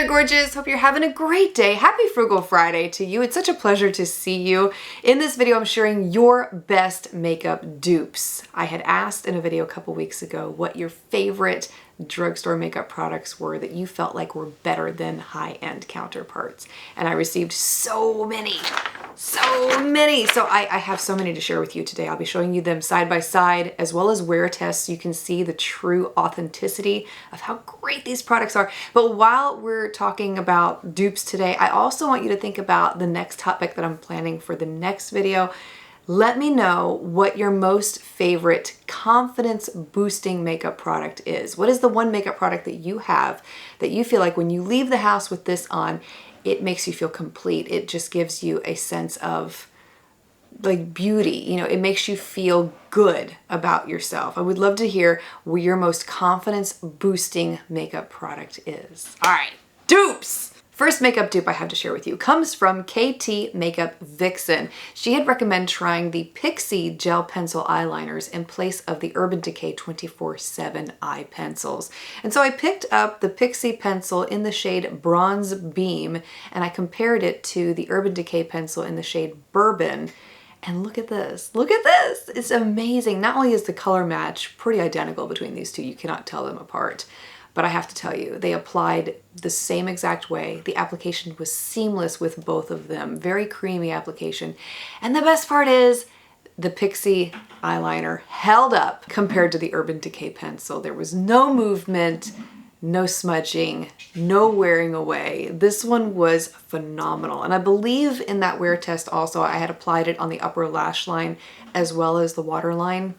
there, gorgeous. Hope you're having a great day. Happy Frugal Friday to you. It's such a pleasure to see you. In this video, I'm sharing your best makeup dupes. I had asked in a video a couple weeks ago what your favorite drugstore makeup products were that you felt like were better than high-end counterparts. And I received so many. So I have so many to share with you today. I'll be showing you them side by side as well as wear tests so you can see the true authenticity of how great these products are. But while we're talking about dupes today, I also want you to think about the next topic that I'm planning for the next video. Let me know what your most favorite confidence boosting makeup product is. What is the one makeup product that you have that you feel like when you leave the house with this on, it makes you feel complete. It just gives you a sense of like beauty, you know, it makes you feel good about yourself. I would love to hear what your most confidence boosting makeup product is. All right, dupes. First makeup dupe I have to share with you comes from KT Makeup Vixen. She had recommended trying the Pixie gel pencil eyeliners in place of the Urban Decay 24/7 eye pencils. And so I picked up the Pixie pencil in the shade Bronze Beam and I compared it to the Urban Decay pencil in the shade Bourbon. And look at this, look at this. It's amazing. Not only is the color match pretty identical between these two, you cannot tell them apart. But I have to tell you, they applied the same exact way. The application was seamless with both of them. Very creamy application. And the best part is the Pixie eyeliner held up compared to the Urban Decay pencil. There was no movement, no smudging, no wearing away. This one was phenomenal. And I believe in that wear test also, I had applied it on the upper lash line as well as the waterline.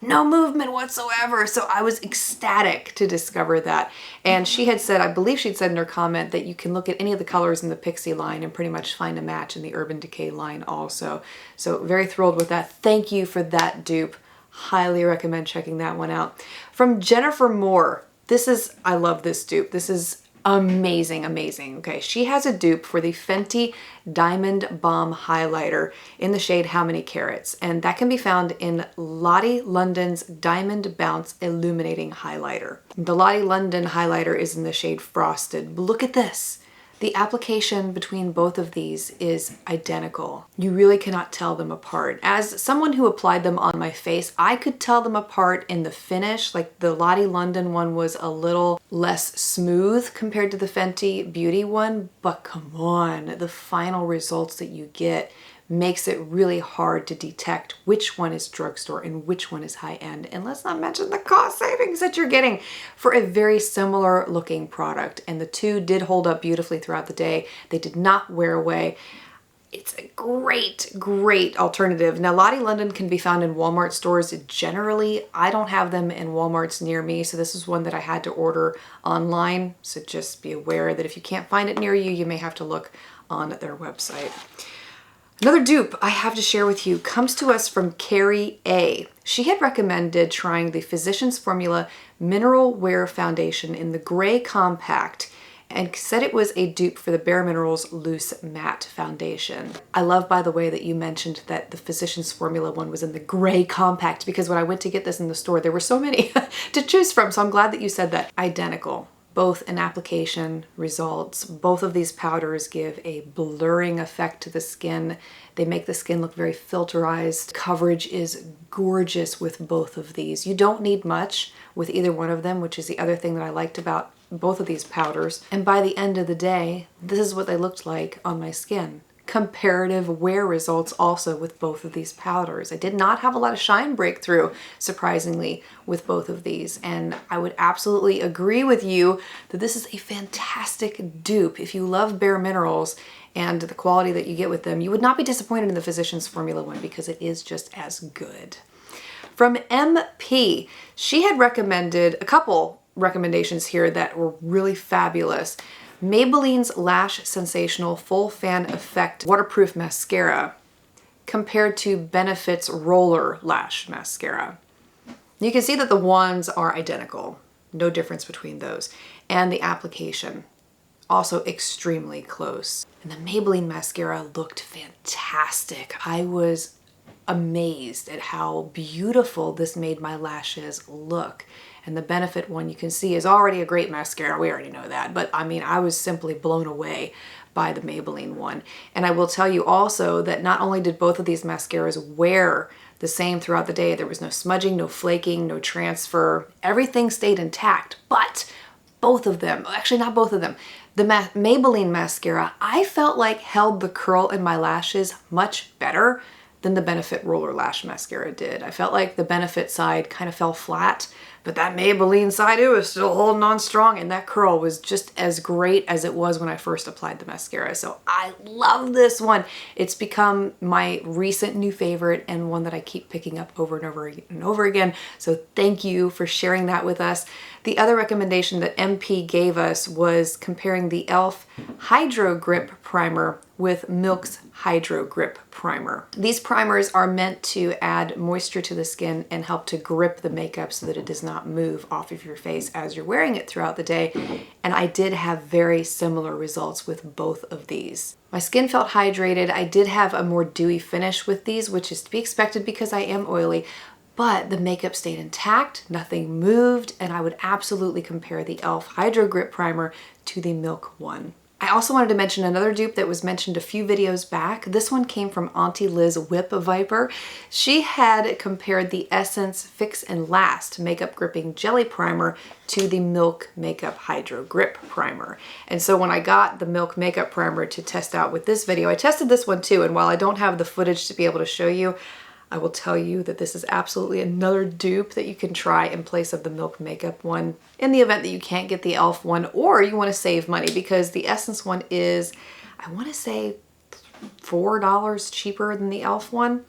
No movement whatsoever. So I was ecstatic to discover that. And she had said, I believe she'd said in her comment that you can look at any of the colors in the Pixie line and pretty much find a match in the Urban Decay line also. So very thrilled with that. Thank you for that dupe. Highly recommend checking that one out. From Jennifer Moore. I love this dupe. This is amazing, amazing. Okay, she has a dupe for the Fenty Diamond Balm Highlighter in the shade How Many Carats, and that can be found in Lottie London's Diamond Bounce Illuminating Highlighter. The Lottie London highlighter is in the shade Frosted. But look at this. The application between both of these is identical. You really cannot tell them apart. As someone who applied them on my face, I could tell them apart in the finish. Like the Lottie London one was a little less smooth compared to the Fenty Beauty one, but come on, the final results that you get makes it really hard to detect which one is drugstore and which one is high-end. And let's not mention the cost savings that you're getting for a very similar looking product. And the two did hold up beautifully throughout the day. They did not wear away. It's a great, great alternative. Now, Lottie London can be found in Walmart stores generally. I don't have them in Walmarts near me, so this is one that I had to order online. So just be aware that if you can't find it near you, you may have to look on their website. Another dupe I have to share with you comes to us from Carrie A. She had recommended trying the Physicians Formula Mineral Wear Foundation in the Gray Compact and said it was a dupe for the Bare Minerals Loose Matte Foundation. I love, by the way, that you mentioned that the Physicians Formula one was in the Gray Compact because when I went to get this in the store, there were so many to choose from. So I'm glad that you said that. Identical. Both in application results. Both of these powders give a blurring effect to the skin. They make the skin look very filterized. Coverage is gorgeous with both of these. You don't need much with either one of them, which is the other thing that I liked about both of these powders. And by the end of the day, this is what they looked like on my skin. Comparative wear results also with both of these powders. I did not have a lot of shine breakthrough, surprisingly, with both of these. And I would absolutely agree with you that this is a fantastic dupe. If you love Bare Minerals and the quality that you get with them, you would not be disappointed in the Physicians Formula one because it is just as good. From MP, she had recommended a couple recommendations here that were really fabulous. Maybelline's Lash Sensational Full Fan Effect Waterproof Mascara compared to Benefit's Roller Lash Mascara. You can see that the wands are identical. No difference between those. And the application, also extremely close. And the Maybelline mascara looked fantastic. I was amazed at how beautiful this made my lashes look. And the Benefit one you can see is already a great mascara. We already know that. But I mean, I was simply blown away by the Maybelline one. And I will tell you also that not only did both of these mascaras wear the same throughout the day, there was no smudging, no flaking, no transfer. Everything stayed intact. But both of them, actually not both of them, the Maybelline mascara, I felt like held the curl in my lashes much better than the Benefit Roller Lash Mascara did. I felt like the Benefit side kind of fell flat, but that Maybelline side, it was still holding on strong, and that curl was just as great as it was when I first applied the mascara. So I love this one. It's become my recent new favorite and one that I keep picking up over and over and over again. So thank you for sharing that with us. The other recommendation that MP gave us was comparing the e.l.f. Hydro Grip Primer with Milk's Hydro Grip Primer. These primers are meant to add moisture to the skin and help to grip the makeup so that it does not move off of your face as you're wearing it throughout the day. And I did have very similar results with both of these. My skin felt hydrated. I did have a more dewy finish with these, which is to be expected because I am oily. But the makeup stayed intact, nothing moved, and I would absolutely compare the e.l.f. Hydro Grip Primer to the Milk one. I also wanted to mention another dupe that was mentioned a few videos back. This one came from Auntie Liz Whip Viper. She had compared the Essence Fix and Last Makeup Gripping Jelly Primer to the Milk Makeup Hydro Grip Primer. And so when I got the Milk Makeup Primer to test out with this video, I tested this one too, and while I don't have the footage to be able to show you, I will tell you that this is absolutely another dupe that you can try in place of the Milk Makeup one in the event that you can't get the e.l.f. one or you want to save money, because the Essence one is, I want to say, $4 cheaper than the e.l.f. one.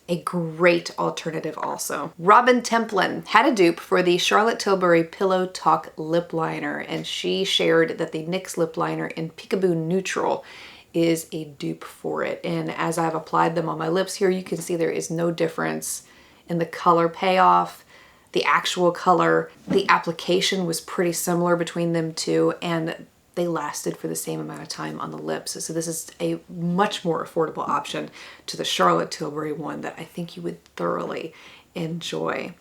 A great alternative also. Robin Templin had a dupe for the Charlotte Tilbury Pillow Talk Lip Liner, and she shared that the NYX Lip Liner in Peekaboo Neutral is a dupe for it. And as I've applied them on my lips here, you can see there is no difference in the color payoff, the actual color. The application was pretty similar between them two, and they lasted for the same amount of time on the lips. So this is a much more affordable option to the Charlotte Tilbury one that I think you would thoroughly enjoy.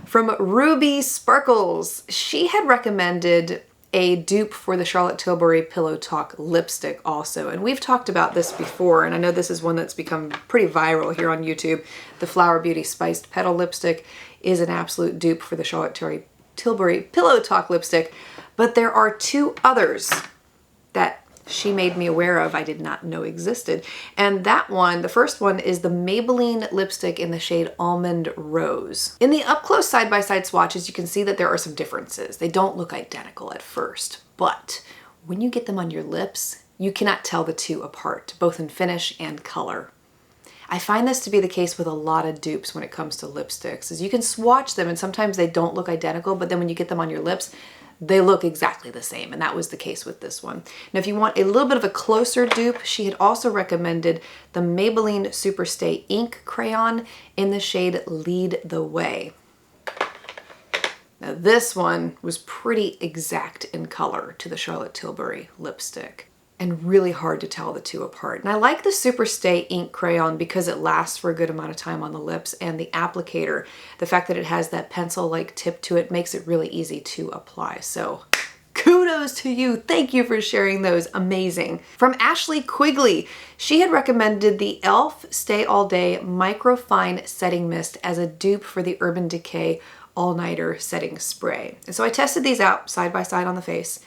From Ruby Sparkles, she had recommended a dupe for the Charlotte Tilbury Pillow Talk lipstick also. And we've talked about this before, and I know this is one that's become pretty viral here on YouTube. The Flower Beauty Spiced Petal lipstick is an absolute dupe for the Charlotte Tilbury Pillow Talk lipstick, but there are two others that she made me aware of I did not know existed. And that one, the first one, is the Maybelline lipstick in the shade Almond Rose. In the up-close side-by-side swatches, you can see that there are some differences. They don't look identical at first, but when you get them on your lips, you cannot tell the two apart, both in finish and color. I find this to be the case with a lot of dupes when it comes to lipsticks, is you can swatch them and sometimes they don't look identical, but then when you get them on your lips, they look exactly the same, and that was the case with this one. Now, if you want a little bit of a closer dupe, she had also recommended the Maybelline Superstay Ink Crayon in the shade Lead the Way. Now, this one was pretty exact in color to the Charlotte Tilbury lipstick, and really hard to tell the two apart. And I like the Superstay Ink Crayon because it lasts for a good amount of time on the lips, and the applicator, the fact that it has that pencil-like tip to it, makes it really easy to apply. So kudos to you. Thank you for sharing those. Amazing. From Ashley Quigley, she had recommended the e.l.f. Stay All Day Microfine Setting Mist as a dupe for the Urban Decay All-Nighter Setting Spray. And so I tested these out side by side on the face.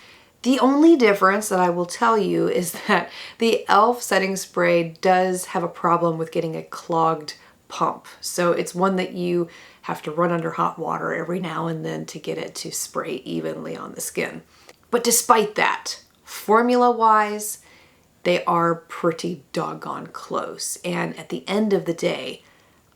The only difference that I will tell you is that the e.l.f. setting spray does have a problem with getting a clogged pump. So it's one that you have to run under hot water every now and then to get it to spray evenly on the skin. But despite that, formula-wise, they are pretty doggone close. And at the end of the day,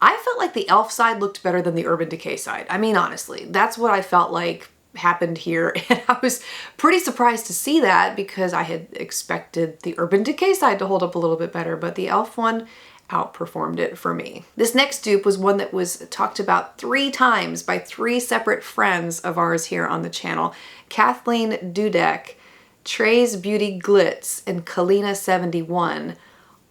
I felt like the e.l.f. side looked better than the Urban Decay side. I mean, honestly, that's what I felt like happened here, and I was pretty surprised to see that because I had expected the Urban Decay side to hold up a little bit better, but the e.l.f. one outperformed it for me. This next dupe was one that was talked about 3 times by 3 separate friends of ours here on the channel. Kathleen Dudek, Trey's Beauty Glitz, and Kalina71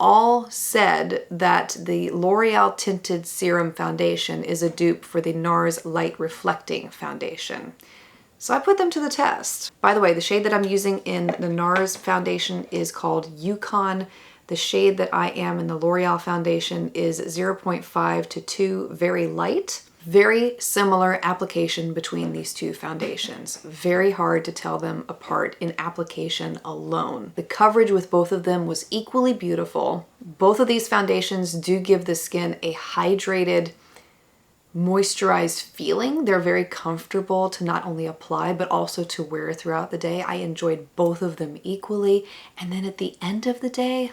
all said that the L'Oreal Tinted Serum Foundation is a dupe for the NARS Light Reflecting Foundation. So I put them to the test. By the way, the shade that I'm using in the NARS foundation is called Yukon. The shade that I am in the L'Oreal foundation is 0.5 to 2, very light. Very similar application between these two foundations. Very hard to tell them apart in application alone. The coverage with both of them was equally beautiful. Both of these foundations do give the skin a hydrated, moisturized feeling. They're very comfortable to not only apply but also to wear throughout the day. I enjoyed both of them equally. And then at the end of the day,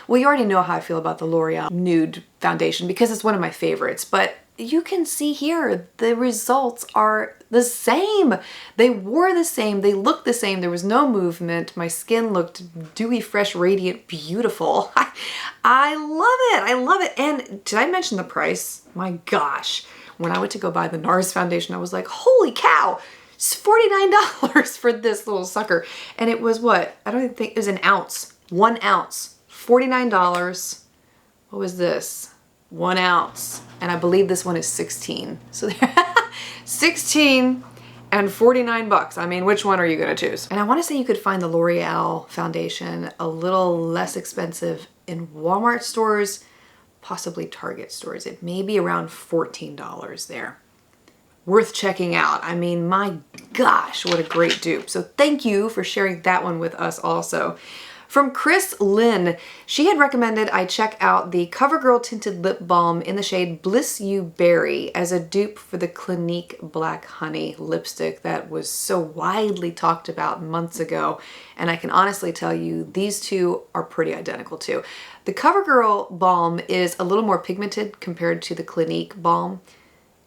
well, you already know how I feel about the L'Oreal Nude foundation because it's one of my favorites, but you can see here the results are the same. They wore the same, they looked the same, there was no movement. My skin looked dewy, fresh, radiant, beautiful. I love it, I love it. And did I mention the price? My gosh, when I went to go buy the NARS foundation, I was like, holy cow, it's $49 for this little sucker. And it was what? I don't even think, it was an ounce, 1 ounce, $49. What was this? 1 ounce. And I believe this one is 16. So 16 and 49 bucks. I mean, which one are you gonna choose? And I wanna say you could find the L'Oreal foundation a little less expensive in Walmart stores, possibly Target stores. It may be around $14 there. Worth checking out. I mean, my gosh, what a great dupe. So thank you for sharing that one with us also. From Chris Lynn, she had recommended I check out the Covergirl Tinted Lip Balm in the shade Bliss You Berry as a dupe for the Clinique Black Honey lipstick that was so widely talked about months ago. And I can honestly tell you, these two are pretty identical too. The Covergirl Balm is a little more pigmented compared to the Clinique Balm,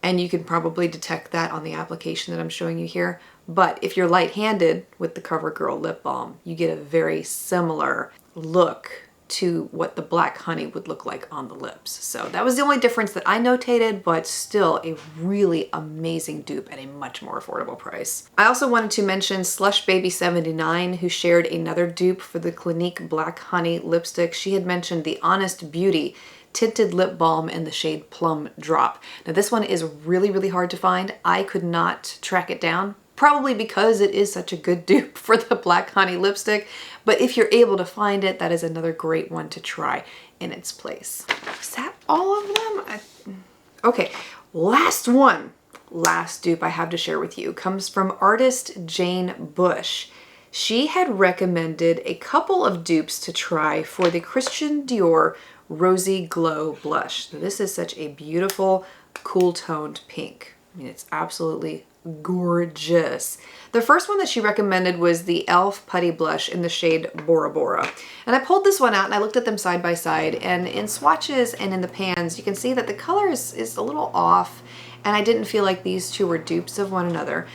and you can probably detect that on the application that I'm showing you here. But if you're light-handed with the Covergirl Lip Balm, you get a very similar look to what the Black Honey would look like on the lips. So that was the only difference that I notated, but still a really amazing dupe at a much more affordable price. I also wanted to mention Slush Baby 79, who shared another dupe for the Clinique Black Honey lipstick. She had mentioned the Honest Beauty Tinted Lip Balm in the shade Plum Drop. Now this one is really, really hard to find. I could not track it down, probably because it is such a good dupe for the Black Honey lipstick. But if you're able to find it, that is another great one to try in its place. Is that all of them? Okay, last one. Last dupe I have to share with you comes from artist Jane Bush. She had recommended a couple of dupes to try for the Christian Dior Rosy Glow Blush. Now, this is such a beautiful, cool toned pink. I mean, it's absolutely gorgeous. The first one that she recommended was the e.l.f. Putty Blush in the shade Bora Bora. And I pulled this one out and I looked at them side by side, and in swatches and in the pans, you can see that the color is a little off, and I didn't feel like these two were dupes of one another.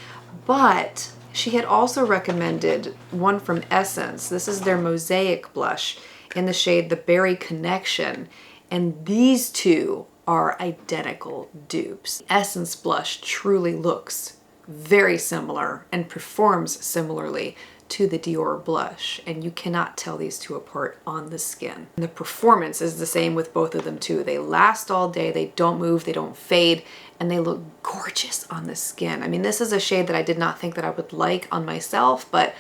But she had also recommended one from Essence. This is their Mosaic Blush in the shade The Berry Connection, and these two are identical dupes. Essence blush truly looks very similar and performs similarly to the Dior blush, and you cannot tell these two apart on the skin. And the performance is the same with both of them too. They last all day, they don't move, they don't fade, and they look gorgeous on the skin. I mean, this is a shade that I did not think that I would like on myself, but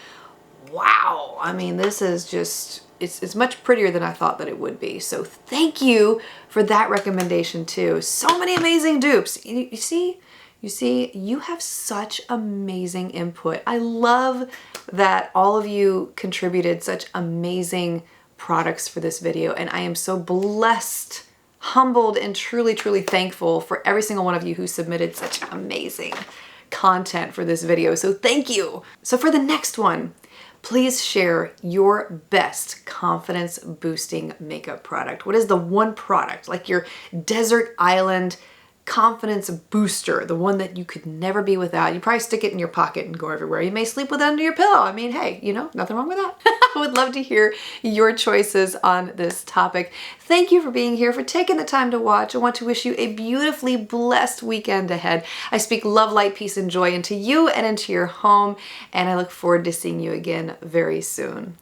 wow, I mean, this is just, it's much prettier than I thought that it would be. So thank you for that recommendation too. So many amazing dupes. You see, you have such amazing input. I love that all of you contributed such amazing products for this video, and I am so blessed, humbled, and truly, truly thankful for every single one of you who submitted such amazing content for this video. So thank you. So for the next one, please share your best confidence boosting makeup product. What is the one product, like your desert island confidence booster, the one that you could never be without? You probably stick it in your pocket and go everywhere. You may sleep with it under your pillow. I mean, hey, you know, nothing wrong with that. I would love to hear your choices on this topic. Thank you for being here, for taking the time to watch. I want to wish you a beautifully blessed weekend ahead. I speak love, light, peace, and joy into you and into your home, and I look forward to seeing you again very soon.